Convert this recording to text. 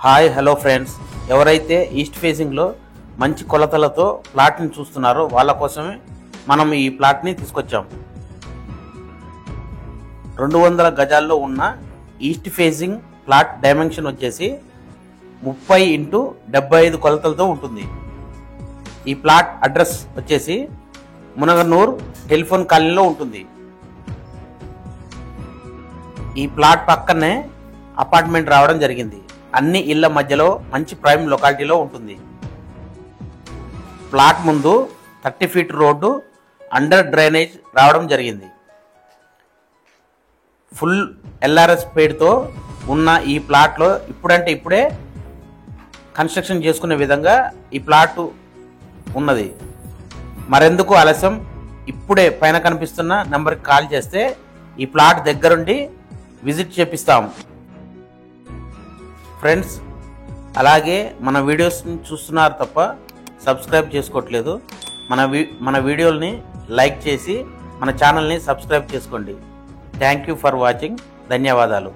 Hi hello friends, ఎవరైతే east ఫేసింగ్లో మంచి కొలతలతో ప్లాట్ని చూస్తున్నారో వాళ్ళ కోసమే మనం ఈ ప్లాట్ని తీసుకొచ్చాం. 200 గజాల్లో ఉన్న ఈస్ట్ ఫేసింగ్ ప్లాట్ డైమెన్షన్ వచ్చేసి 30x75 కొలతలతో ఉంటుంది. ఈ ప్లాట్ అడ్రస్ వచ్చేసి మునగనూర్ టెలిఫోన్ కాలనీలో ఉంటుంది. ఈ ప్లాట్ పక్కనే అపార్ట్మెంట్ రావడం జరిగింది. అన్ని ఇళ్ల మధ్యలో మంచి ప్రైమ్ లొకాలిటీలో ఉంటుంది. ప్లాట్ ముందు 30 ఫీట్ రోడ్డు అండర్ డ్రైనేజ్ రావడం జరిగింది. ఫుల్ ఎల్ఆర్ఎస్ పేడ్తో ఉన్న ఈ ప్లాట్లో ఇప్పుడే కన్స్ట్రక్షన్ చేసుకునే విధంగా ఈ ప్లాట్ ఉన్నది. మరెందుకు ఆలస్యం, ఇప్పుడే పైన కనిపిస్తున్న నెంబర్కి కాల్ చేస్తే ఈ ప్లాట్ దగ్గరుండి విజిట్ చేపిస్తాం. ఫ్రెండ్స్, అలాగే మన వీడియోస్ని చూస్తున్నారు తప్ప సబ్స్క్రైబ్ చేసుకోవట్లేదు. మన వీడియోల్ని లైక్ చేసి మన ఛానల్ని సబ్స్క్రైబ్ చేసుకోండి. Thank you for watching. ధన్యవాదాలు.